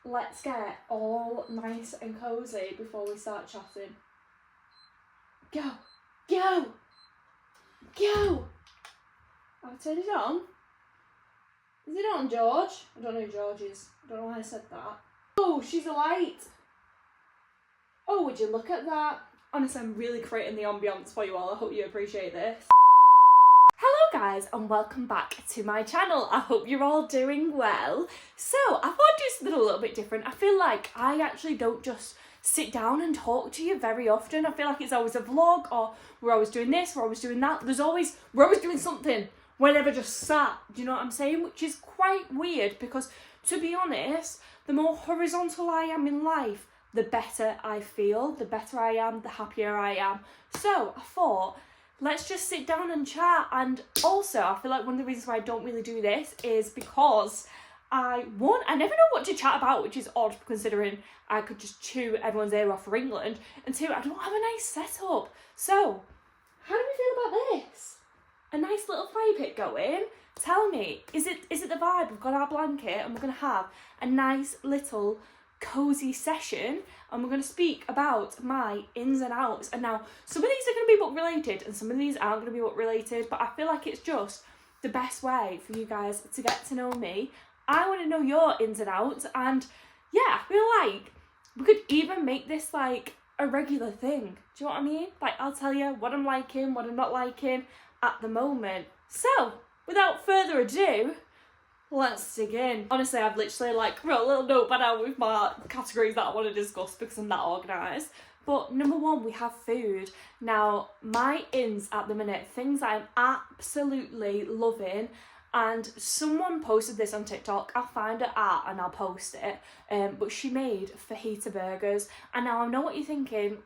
let's get all nice and cosy before we start chatting. Go, go, go. I've turned it on. Is it on, George? I don't know who George is. I don't know why I said that. Oh, she's a light. Oh, would you look at that? Honestly, I'm really creating the ambience for you all. I hope you appreciate this. Hello guys, and welcome back to my channel. I hope you're all doing well. So I thought I'd do something a little bit different. I feel like I actually don't just sit down and talk to you very often. I feel like it's always a vlog, or we're always doing this, we're always doing that. We're always doing something. We're never just sat, do you know what I'm saying? Which is quite weird because, to be honest, the more horizontal I am in life, the better I feel, the better I am, the happier I am. So I thought, let's just sit down and chat. And also, I feel like one of the reasons why I don't really do this is because I never know what to chat about, which is odd considering I could just chew everyone's ear off for England. And two, I don't have a nice setup. So, how do we feel about this? A nice little fire pit going. Tell me, is it the vibe? We've got our blanket and we're going to have a nice little cosy session, and we're going to speak about my ins and outs. And now some of these are going to be book related and some of these aren't going to be book related, but I feel like it's just the best way for you guys to get to know me. I want to know your ins and outs, and yeah, I feel like we could even make this like a regular thing. Do you know what I mean? Like, I'll tell you what I'm liking, what I'm not liking at the moment. So without further ado, let's dig in. Honestly, I've literally like wrote a little notepad out with my categories that I want to discuss because I'm that organised. But number one, we have food. Now, my ins at the minute, things I'm absolutely loving, and someone posted this on TikTok. I'll find it and I'll post it. But she made fajita burgers. And now I know what you're thinking,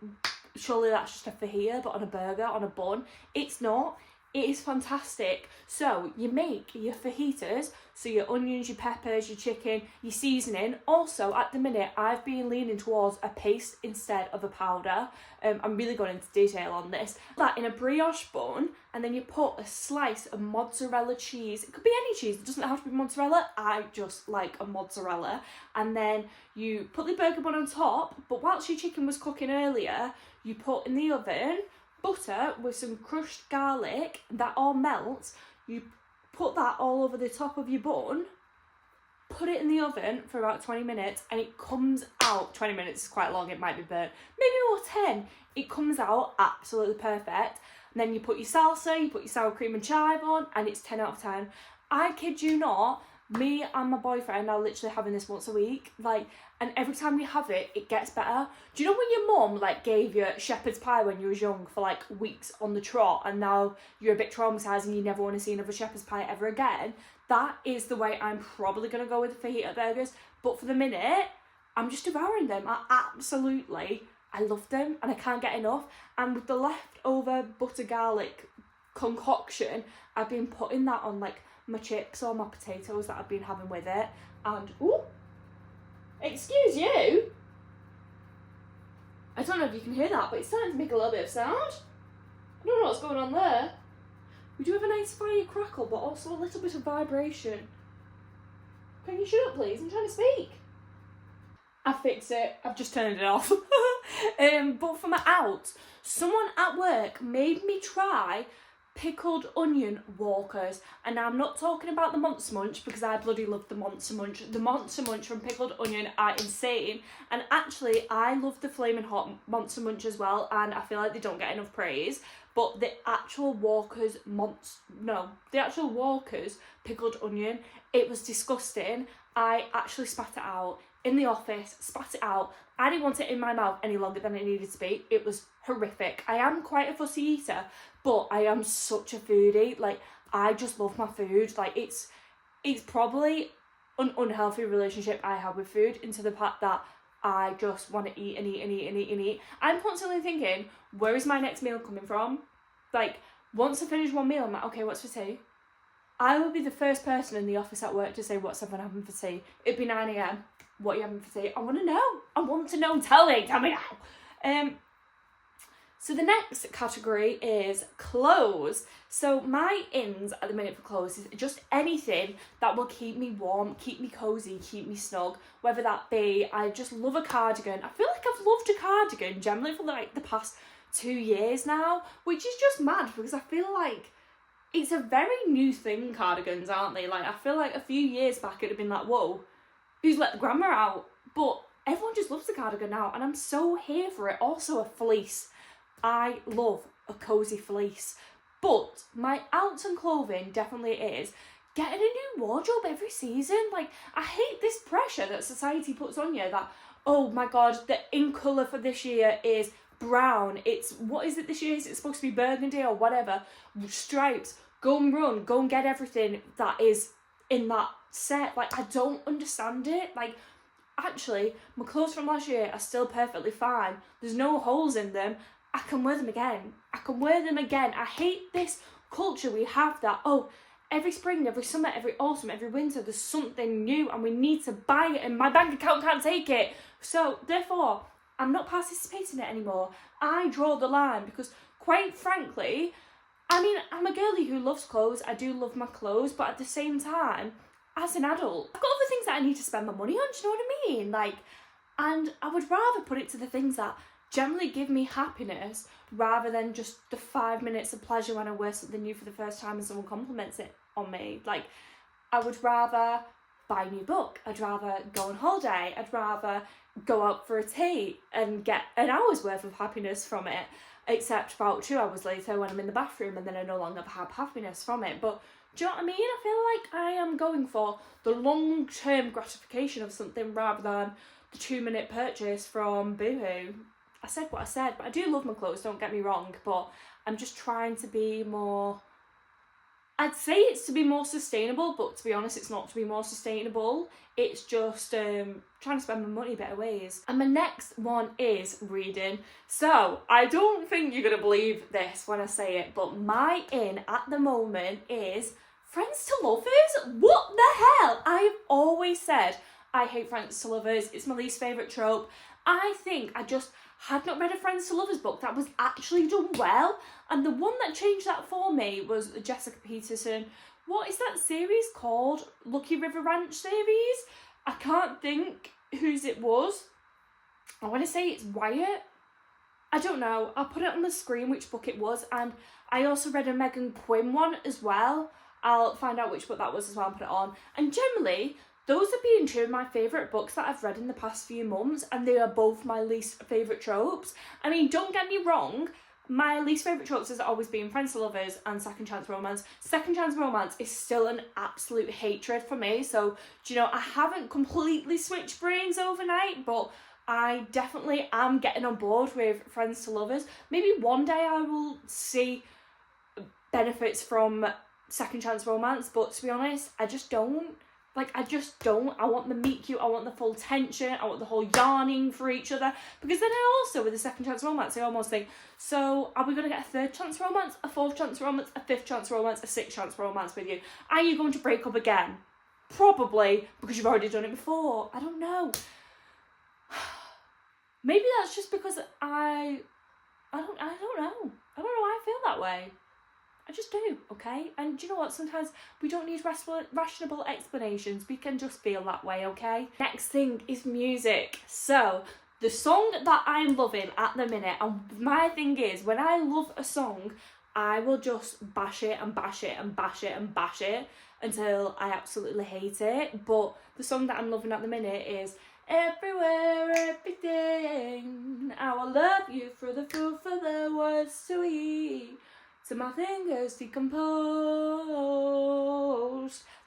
surely that's just a fajita, but on a burger, on a bun. It's not. It is fantastic. So you make your fajitas, so your onions, your peppers, your chicken, your seasoning. Also, at the minute, I've been leaning towards a paste instead of a powder. I'm really going into detail on this. That in a brioche bun, and then you put a slice of mozzarella cheese. It could be any cheese, it doesn't have to be mozzarella. I just like a mozzarella. And then you put the burger bun on top, but whilst your chicken was cooking earlier, you put in the oven butter with some crushed garlic. That all melts. You put that all over the top of your bun, put it in the oven for about 20 minutes, and it comes out. 20 minutes is quite long, it might be burnt, maybe more 10. It comes out absolutely perfect. And then you put your salsa, you put your sour cream and chive on, and it's 10 out of 10. I kid you not, me and my boyfriend are literally having this once a week, like, and every time we have it, it gets better. Do you know when your mum like gave you shepherd's pie when you was young for like weeks on the trot, and now you're a bit traumatised and you never want to see another shepherd's pie ever again? That is the way I'm probably going to go with the fajita burgers. But for the minute, I'm just devouring them. I love them and I can't get enough. And with the leftover butter garlic concoction, I've been putting that on like my chips or my potatoes that I've been having with it. And ooh, excuse you, I don't know if you can hear that, but it's starting to make a little bit of sound. I don't know what's going on there. We do have a nice fire crackle, but also a little bit of vibration. Can you shut up please? I'm trying to speak. I fixed it. I've just turned it off. But for my out, someone at work made me try pickled onion walkers, and I'm not talking about the Monster Munch because I bloody love the Monster Munch. The Monster Munch from Pickled Onion are insane, and actually I love the Flaming Hot Monster Munch as well, and I feel like they don't get enough praise. But the actual Walker's pickled onion, it was disgusting. I actually spat it out in the office, spat it out. I didn't want it in my mouth any longer than it needed to be. It was horrific. I am quite a fussy eater, but I am such a foodie. Like, I just love my food. Like, it's probably an unhealthy relationship I have with food, into the fact that I just want to eat and eat and eat and eat and eat. I'm constantly thinking, where is my next meal coming from? Like, once I finish one meal, I'm like, okay, what's for tea? I will be the first person in the office at work to say, what's everyone having for tea? It'd be 9 a.m. What are you having for tea? I want to know. I want to know. Tell me now. So the next category is clothes. So my ins at the minute for clothes is just anything that will keep me warm, keep me cozy, keep me snug. Whether that be, I just love a cardigan. I feel like I've loved a cardigan generally for like the past 2 years now, which is just mad because I feel like it's a very new thing, cardigans, aren't they? Like, I feel like a few years back it'd have been like, whoa, who's let the grammar out? But everyone just loves the cardigan now, and I'm so here for it. Also a fleece. I love a cosy fleece. But my outs and clothing definitely is getting a new wardrobe every season. Like, I hate this pressure that society puts on you that, oh my God, the in colour for this year is brown. It's, what is it this year? Is it supposed to be burgundy or whatever? Stripes. Go and run. Go and get everything that is in that set. Like, I don't understand it. Like, actually, my clothes from last year are still perfectly fine. There's no holes in them. I can wear them again. I can wear them again. I hate this culture we have that, oh, every spring, every summer, every autumn, every winter, there's something new and we need to buy it and my bank account can't take it. So, therefore, I'm not participating in it anymore. I draw the line because, quite frankly, I mean, I'm a girlie who loves clothes. I do love my clothes, but at the same time, as an adult, I've got other things that I need to spend my money on, do you know what I mean? Like, and I would rather put it to the things that generally give me happiness rather than just the 5 minutes of pleasure when I wear something new for the first time and someone compliments it on me. Like, I would rather buy a new book. I'd rather go on holiday. I'd rather go out for a tea and get an hour's worth of happiness from it, except about 2 hours later when I'm in the bathroom and then I no longer have happiness from it. But do you know what I mean? I feel like I am going for the long-term gratification of something rather than the 2-minute purchase from Boohoo. I said what I said, but I do love my clothes, don't get me wrong, but I'm just trying to be more, I'd say it's to be more sustainable, but to be honest, it's not to be more sustainable. It's just trying to spend my money better ways. And my next one is reading. So, I don't think you're going to believe this when I say it, but my in at the moment is friends to lovers. What the hell? I've always said I hate friends to lovers. It's my least favourite trope. I think I just had not read a Friends to Lovers book that was actually done well, and the one that changed that for me was Jessica Peterson. What is that series called? Lucky River Ranch series? I can't think whose it was. I want to say it's Wyatt. I don't know. I'll put it on the screen which book it was, and I also read a Megan Quinn one as well. I'll find out which book that was as well and put it on. And generally, those have been two of my favourite books that I've read in the past few months, and they are both my least favourite tropes. I mean, don't get me wrong, my least favourite tropes has always been Friends to Lovers and Second Chance Romance. Second Chance Romance is still an absolute hatred for me, so, do you know, I haven't completely switched brains overnight, but I definitely am getting on board with Friends to Lovers. Maybe one day I will see benefits from Second Chance Romance, but to be honest, I just don't. Like, I just don't. I want the meet cute, I want the full tension, I want the whole yarning for each other. Because then I also, with the Second Chance Romance, I almost think, so are we going to get a third chance romance, a fourth chance romance, a fifth chance romance, a sixth chance romance with you? Are you going to break up again? Probably, because you've already done it before. I don't know. Maybe that's just because I don't know. I don't know why I feel that way. I just do, okay? And do you know what? Sometimes we don't need rational explanations. We can just feel that way, okay? Next thing is music. So, the song that I'm loving at the minute, and my thing is, when I love a song, I will just bash it and bash it and bash it and bash it until I absolutely hate it. But the song that I'm loving at the minute is Everywhere, Everything. I will love you through the food for the words to eat. So my fingers decomposed.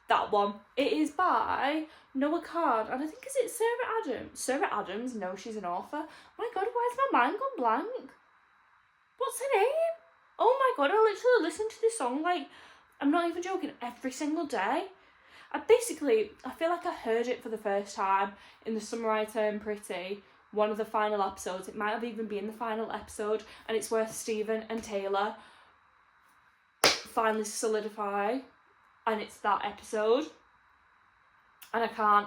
That one. It is by Noah Card, and I think is it Sarah Adams? Sarah Adams? No, she's an author. My God, why has my mind gone blank? What's her name? Oh my God, I literally listen to this song like, I'm not even joking, every single day. I feel like I heard it for the first time in The Summer I Turned Pretty, one of the final episodes. It might have even been the final episode, and it's where Stephen and Taylor finally solidify, and it's that episode, and I can't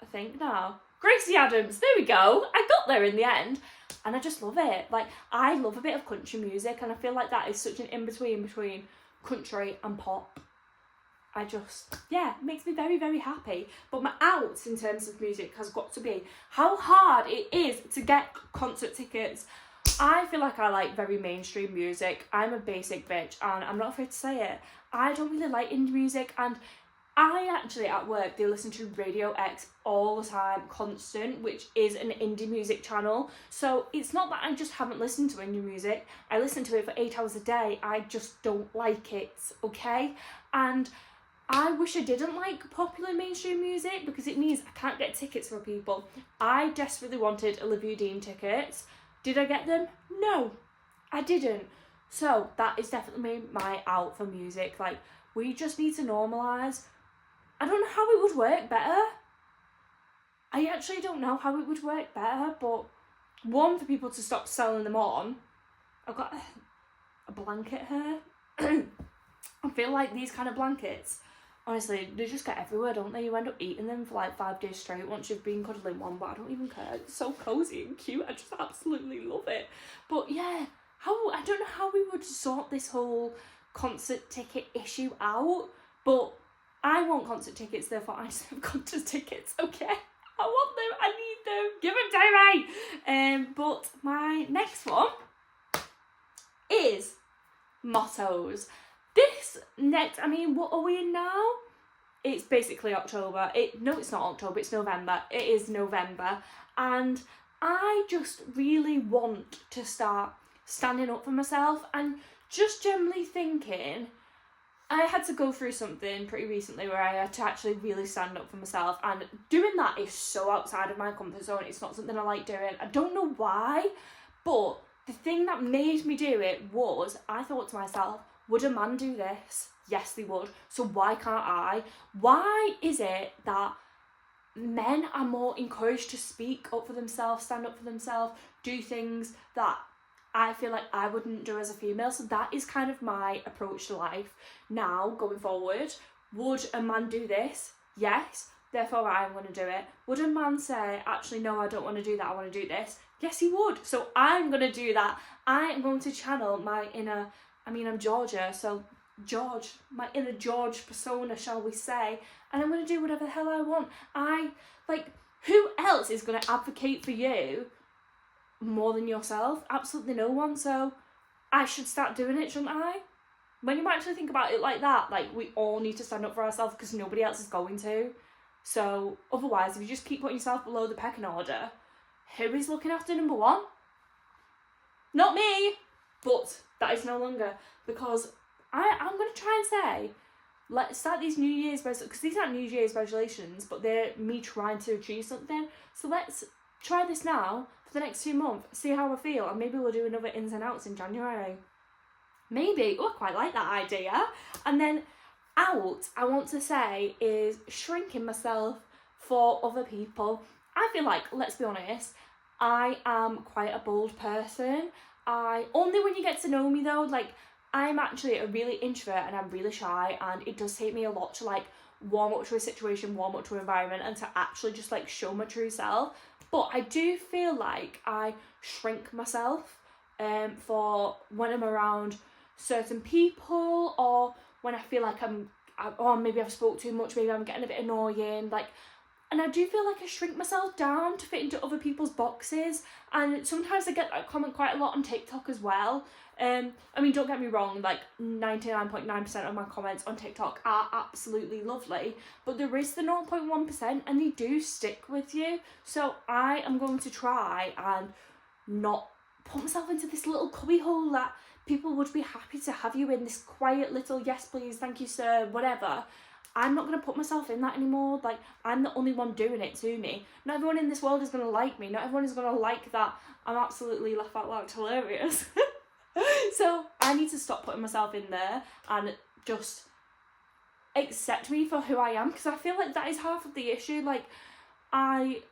I think now. Gracie Adams, there we go. I got there in the end. And I just love it. Like, I love a bit of country music, and I feel like that is such an in-between between country and pop. It makes me very, very happy. But my outs in terms of music has got to be how hard it is to get concert tickets. I feel like I like very mainstream music. I'm a basic bitch, and I'm not afraid to say it. I don't really like indie music, and I actually, at work, they listen to Radio X all the time, constant, which is an indie music channel. So it's not that I just haven't listened to indie music. I listen to it for 8 hours a day. I just don't like it, okay? And I wish I didn't like popular mainstream music, because it means I can't get tickets for people. I desperately wanted Olivia Dean tickets. Did I get them? No, I didn't. So that is definitely my out for music. Like, we just need to normalise. I don't know how it would work better. I actually don't know how it would work better, but one, for people to stop selling them on. I've got a blanket here. I feel like these kind of blankets, honestly, they just get everywhere, don't they? You end up eating them for like 5 days straight once you've been cuddling one, but I don't even care. It's so cosy and cute. I just absolutely love it. But yeah, I don't know how we would sort this whole concert ticket issue out, but I want concert tickets, therefore I just have concert tickets, okay? I want them, I need them, give them to me! But my next one is mottos. What are we in now? It's basically October. No, it's not October, it's November. It is November. And I just really want to start standing up for myself, and just generally thinking, I had to go through something pretty recently where I had to actually really stand up for myself, and doing that is so outside of my comfort zone. It's not something I like doing. I don't know why, but the thing that made me do it was, I thought to myself, would a man do this? Yes, they would. So why can't I? Why is it that men are more encouraged to speak up for themselves, stand up for themselves, do things that I feel like I wouldn't do as a female? So that is kind of my approach to life now, going forward. Would a man do this? Yes, therefore I'm going to do it. Would a man say, actually, no, I don't want to do that, I want to do this? Yes, he would. So I'm going to do that. I am going to channel my inner, I'm Georgia, so my inner George persona, shall we say, and I'm going to do whatever the hell I want. Who else is going to advocate for you more than yourself? Absolutely no one. So I should start doing it, shouldn't I? When you actually think about it like that, like, we all need to stand up for ourselves because nobody else is going to. So otherwise, if you just keep putting yourself below the pecking order, who is looking after number one? Not me. But that is no longer, because I'm going to try and say, let's start these New Year's resolutions, because these aren't New Year's resolutions, but they're me trying to achieve something. So let's try this now for the next 2 months, see how I feel, and maybe we'll do another ins and outs in January. Maybe. Oh, I quite like that idea. And then out, I want to say, is shrinking myself for other people. I feel like, let's be honest, I am quite a bold person. Only when you get to know me though, like, I'm actually a really introvert and I'm really shy, and it does take me a lot to like warm up to a situation, warm up to an environment, and to actually just like show my true self. But I do feel like I shrink myself for when I'm around certain people, or when I feel like maybe I've spoke too much, maybe I'm getting a bit annoying, and I do feel like I shrink myself down to fit into other people's boxes. And sometimes I get that comment quite a lot on TikTok as well. Don't get me wrong, like 99.9% of my comments on TikTok are absolutely lovely, but there is the 0.1% and they do stick with you. So I am going to try and not put myself into this little cubbyhole that people would be happy to have you in, this quiet little yes please, thank you sir, whatever. I'm not going to put myself in that anymore. Like, I'm the only one doing it to me. Not everyone in this world is going to like me. Not everyone is going to like that I'm absolutely laugh out loud hilarious. So I need to stop putting myself in there and just accept me for who I am, because I feel like that is half of the issue. Like, I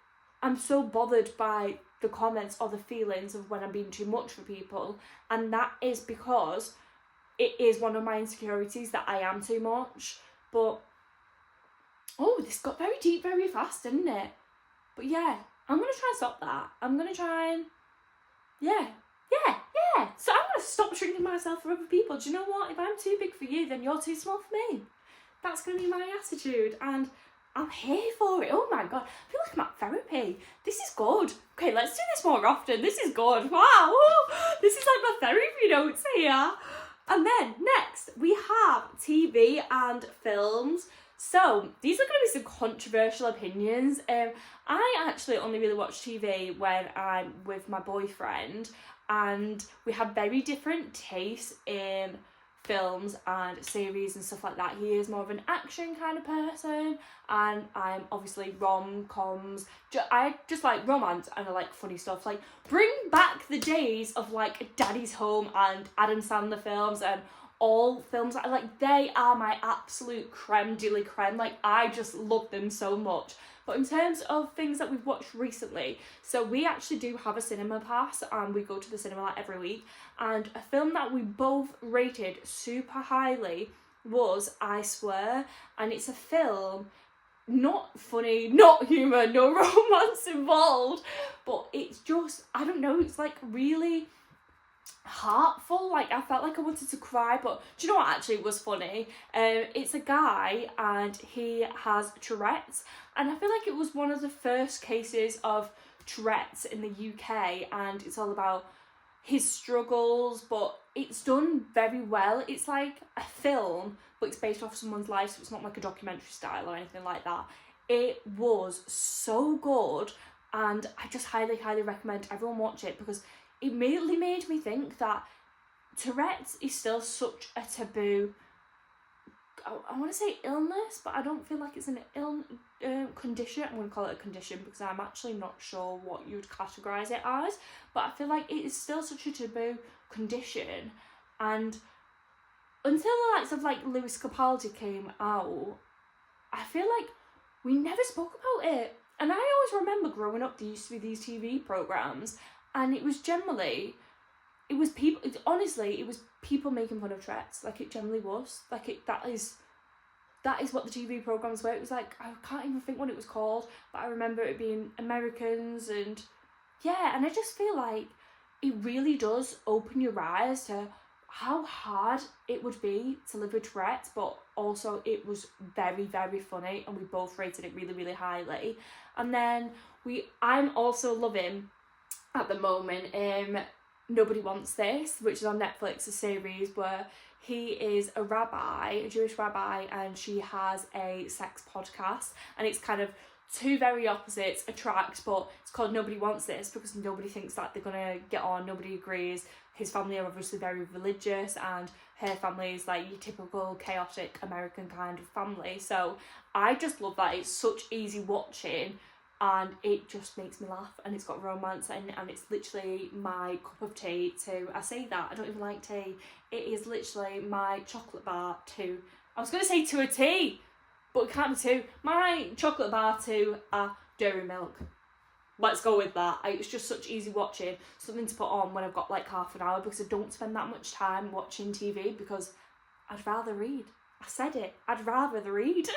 am so bothered by the comments or the feelings of when I'm being too much for people, and that is because it is one of my insecurities that I am too much. But oh, this got very deep very fast, didn't it? But yeah, I'm going to try and stop that. I'm going to try and, yeah. So I'm going to stop shrinking myself for other people. Do you know what? If I'm too big for you, then you're too small for me. That's going to be my attitude. And I'm here for it. Oh my God. I feel like I'm at therapy. This is good. Okay, let's do this more often. This is good. Wow. This is like my therapy notes here. And then next, we have TV and films. So these are going to be some controversial opinions. I actually only really watch TV when I'm with my boyfriend, and we have very different tastes in films and series and stuff like that. He is more of an action kind of person, and I'm obviously rom-coms. I just like romance, and I like funny stuff. Like, bring back the days of like Daddy's Home and Adam Sandler films and all films. Like, they are my absolute creme de la creme. Like, I just love them so much. But in terms of things that we've watched recently, so we actually do have a cinema pass, and we go to the cinema like every week. And a film that we both rated super highly was I Swear. And it's a film, not funny, not humour, no romance involved, but it's just, I don't know, it's like really heartful. Like, I felt like I wanted to cry. But do you know what actually was funny? It's a guy, and he has Tourette's, and I feel like it was one of the first cases of Tourette's in the UK, and it's all about his struggles, but it's done very well. It's like a film, but it's based off someone's life, so it's not like a documentary style or anything like that. It was so good, and I just highly recommend everyone watch it, because it immediately made me think that Tourette's is still such a taboo, I want to say illness, but I don't feel like it's an condition. I'm going to call it a condition, because I'm actually not sure what you would categorise it as, but I feel like it is still such a taboo condition. And until the likes of like Lewis Capaldi came out, I feel like we never spoke about it. And I always remember growing up, there used to be these TV programmes, and it was generally, it was people making fun of Tourette's. Like, it generally was. Like, that is what the TV programmes were. It was like, I can't even think what it was called, but I remember it being Americans, and yeah, and I just feel like it really does open your eyes to how hard it would be to live with Tourette's, but also it was very, very funny, and we both rated it really, really highly. And then I'm also loving, at the moment, Nobody Wants This, which is on Netflix, a series where he is a rabbi, a Jewish rabbi, and she has a sex podcast, and it's kind of two very opposites attract, but it's called Nobody Wants This because nobody thinks that they're gonna get on, nobody agrees. His family are obviously very religious, and her family is like your typical chaotic American kind of family. So I just love that. It's such easy watching, and it just makes me laugh, and it's got romance, and it's literally my cup of tea too. I say that, I don't even like tea. It is literally my chocolate bar to, I was going to say to a tea, but it can't be two. My chocolate bar to a dairy milk. Let's go with that. It's just such easy watching, something to put on when I've got like half an hour, because I don't spend that much time watching TV, because I'd rather read. I said it, I'd rather read.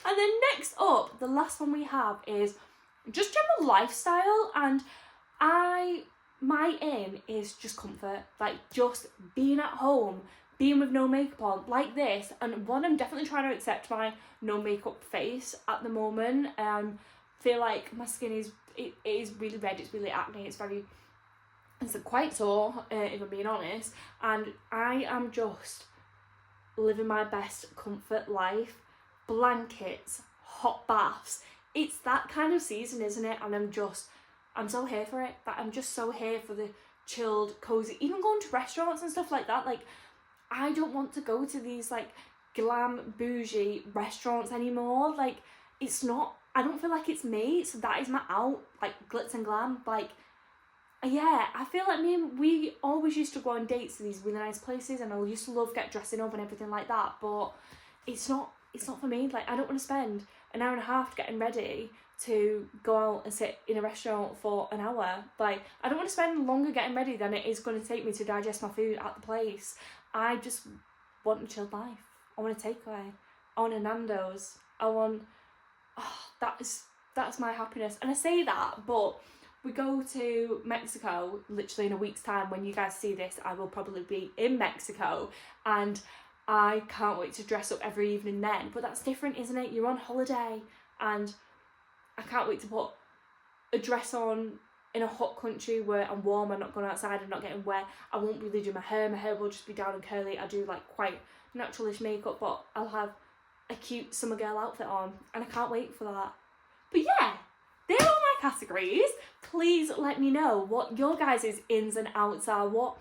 And then next up, the last one we have is just general lifestyle, and my aim is just comfort, like just being at home, being with no makeup on, like this. And one, I'm definitely trying to accept my no makeup face at the moment. Feel like my skin is really red, it's really acne, it's quite sore, if I'm being honest, and I am just living my best comfort life. Blankets, hot baths, it's that kind of season, isn't it? And I'm so here for it. That I'm just so here for the chilled, cozy, even going to restaurants and stuff like that. Like, I don't want to go to these like glam bougie restaurants anymore. Like, it's not, I don't feel like it's me. So that is my out, like glitz and glam. Like, yeah, I feel like we always used to go on dates to these really nice places, and I used to love dressing up and everything like that, but it's not for me. Like, I don't want to spend an hour and a half getting ready to go out and sit in a restaurant for an hour. Like, I don't want to spend longer getting ready than it is going to take me to digest my food at the place. I just want a chilled life. I want a takeaway. I want a Nando's. I want, that is That's my happiness. And I say that, but we go to Mexico literally in a week's time. When you guys see this, I will probably be in Mexico, and I can't wait to dress up every evening then. But that's different, isn't it? You're on holiday, and I can't wait to put a dress on in a hot country where I'm warm, I'm not going outside, I'm not getting wet. I won't be doing my hair will just be down and curly. I do like quite naturalish makeup, but I'll have a cute summer girl outfit on, and I can't wait for that. But yeah, they're all my categories. Please let me know what your guys' ins and outs are. What,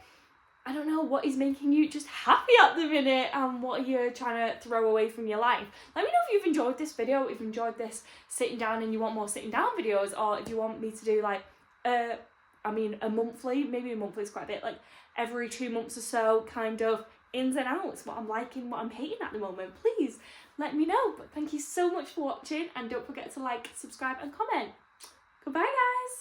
I don't know, what is making you just happy at the minute, and what you're trying to throw away from your life. Let me know if you've enjoyed this video, if you've enjoyed this sitting down and you want more sitting down videos, or if you want me to do like, a monthly, maybe a monthly is quite a bit, like every 2 months or so, kind of ins and outs, what I'm liking, what I'm hating at the moment. Please let me know. But thank you so much for watching, and don't forget to like, subscribe and comment. Goodbye guys.